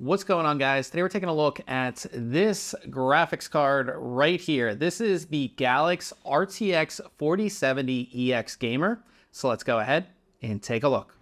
What's going on, guys? Today we're taking a look at this graphics card right here. This is the GALAX RTX 4070 EX Gamer. So let's go ahead and take a look.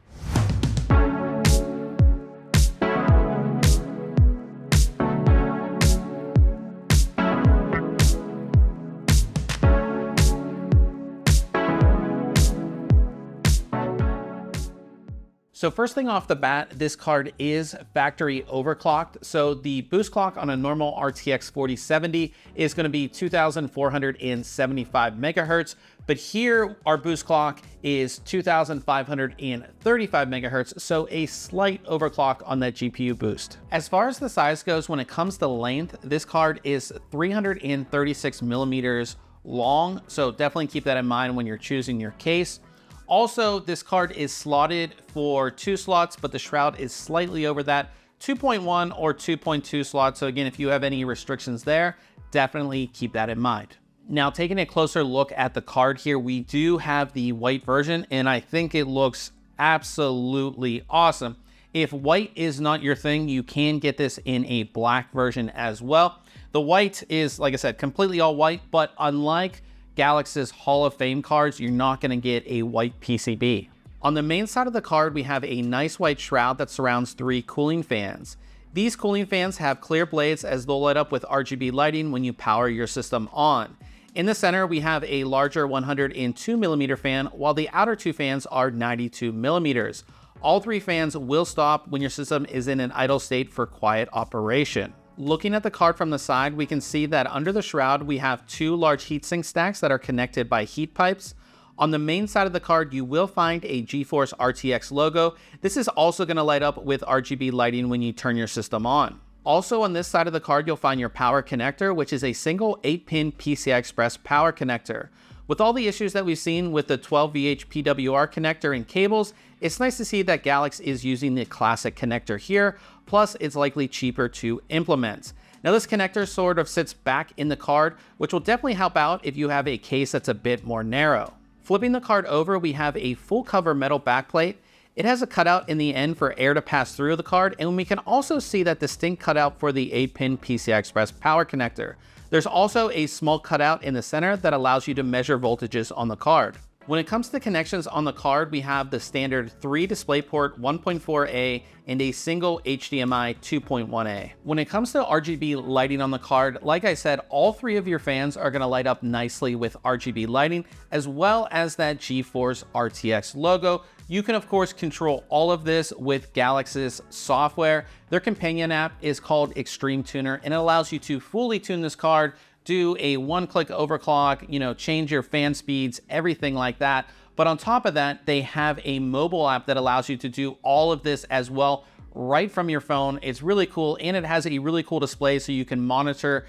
So first thing off the bat, this card is factory overclocked. So the boost clock on a normal RTX 4070 is going to be 2,475 megahertz. But here our boost clock is 2,535 megahertz. So a slight overclock on that GPU boost. As far as the size goes, when it comes to length, this card is 336 millimeters long. So definitely keep that in mind when you're choosing your case. Also, this card is slotted for 2 slots, but the shroud is slightly over that 2.1 or 2.2 slots. So again, if you have any restrictions there, definitely keep that in mind. Now, taking a closer look at the card here, we do have the white version, and I think it looks absolutely awesome. If white is not your thing, you can get this in a black version as well. The white is, like I said, completely all white, but unlike GALAX's Hall of Fame cards, you're not going to get a white PCB. On the main side of the card, we have a nice white shroud that surrounds 3 cooling fans. These cooling fans have clear blades as they'll light up with RGB lighting when you power your system on. In the center, we have a larger 102 millimeter fan, while the outer 2 fans are 92 millimeters. All 3 fans will stop when your system is in an idle state for quiet operation. Looking at the card from the side, we can see that under the shroud, we have 2 large heatsink stacks that are connected by heat pipes. On the main side of the card, you will find a GeForce RTX logo. This is also going to light up with RGB lighting when you turn your system on. Also on this side of the card, you'll find your power connector, which is a single 8-pin PCI Express power connector. With all the issues that we've seen with the 12VH PWR connector and cables, it's nice to see that GALAX is using the classic connector here, plus it's likely cheaper to implement. Now this connector sort of sits back in the card, which will definitely help out if you have a case that's a bit more narrow. Flipping the card over, we have a full cover metal backplate. It has a cutout in the end for air to pass through the card, and we can also see that distinct cutout for the 8-pin PCI Express power connector. There's also a small cutout in the center that allows you to measure voltages on the card. When it comes to connections on the card, we have the standard 3 DisplayPort 1.4a and a single HDMI 2.1a. When it comes to RGB lighting on the card, like I said, all 3 of your fans are going to light up nicely with RGB lighting, as well as that GeForce RTX logo. You can, of course, control all of this with GALAX's software. Their companion app is called Extreme Tuner, and it allows you to fully tune this card, do a one-click overclock, change your fan speeds, everything like that. But on top of that, they have a mobile app that allows you to do all of this as well right from your phone. It's really cool, and it has a really cool display so you can monitor,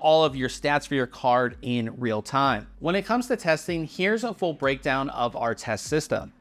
all of your stats for your card in real time. When it comes to testing, here's a full breakdown of our test system.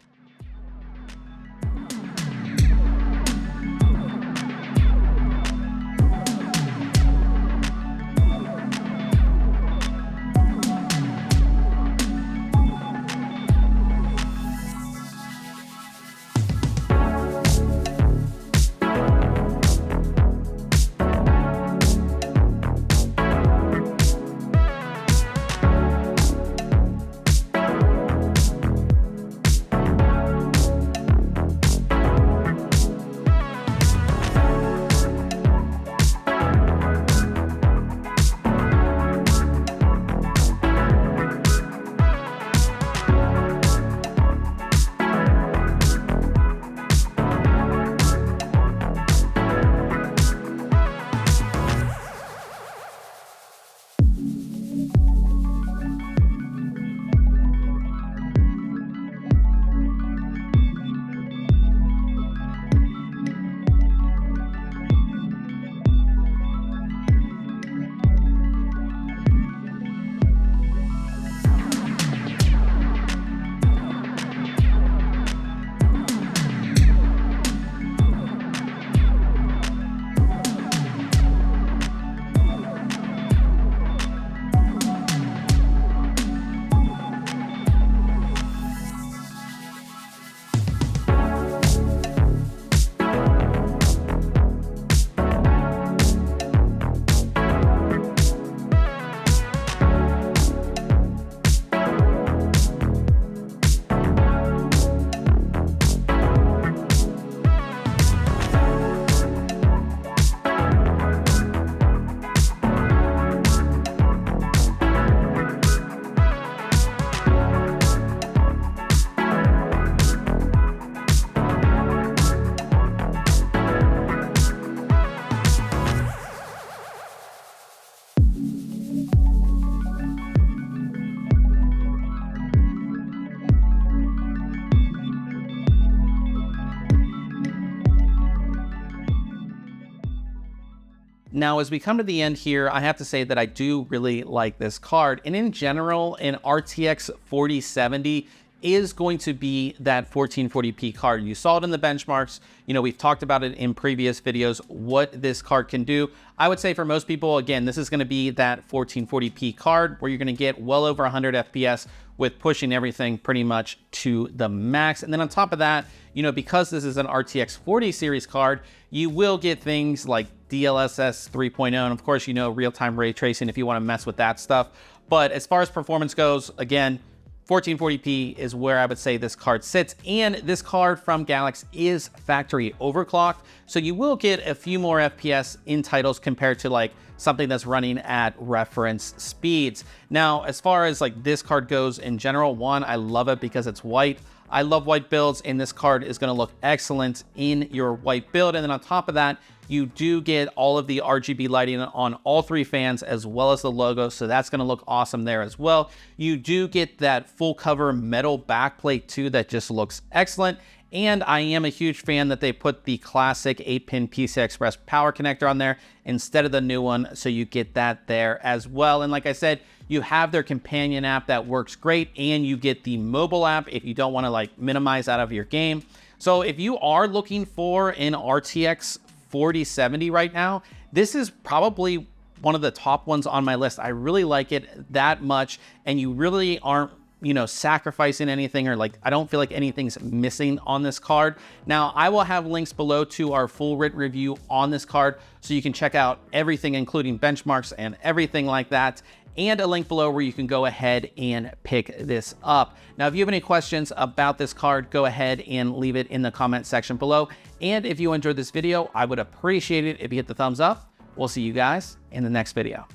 Now, as we come to the end here, I have to say that I do really like this card. And in general, an RTX 4070 is going to be that 1440p card. You saw it in the benchmarks. You know, we've talked about it in previous videos, what this card can do. I would say for most people, again, this is going to be that 1440p card where you're going to get well over 100 FPS with pushing everything pretty much to the max. And then on top of that, you know, because this is an RTX 40 series card, you will get things like DLSS 3.0, and of course, you know, real-time ray tracing if you want to mess with that stuff. But as far as performance goes, again, 1440p is where I would say this card sits, and this card from GALAX is factory overclocked, so you will get a few more FPS in titles compared to like something that's running at reference speeds. Now, as far as like this card goes in general, one, I love it because it's white. I love white builds, and this card is going to look excellent in your white build. And then on top of that, you do get all of the RGB lighting on all three fans as well as the logo, so that's going to look awesome there as well. You do get that full cover metal backplate too that just looks excellent. And I am a huge fan that they put the classic 8-pin PCI Express power connector on there instead of the new one, so you get that there as well. And like I said, you have their companion app that works great, and you get the mobile app if you don't want to like minimize out of your game. So if you are looking for an RTX 4070 right now, this is probably one of the top ones on my list. I really like it that much, and you really aren't, you know, sacrificing anything, or like, I don't feel like anything's missing on this card. Now, I will have links below to our full written review on this card, so you can check out everything, including benchmarks and everything like that, and a link below where you can go ahead and pick this up. Now, if you have any questions about this card, go ahead and leave it in the comment section below. And if you enjoyed this video, I would appreciate it if you hit the thumbs up. We'll see you guys in the next video.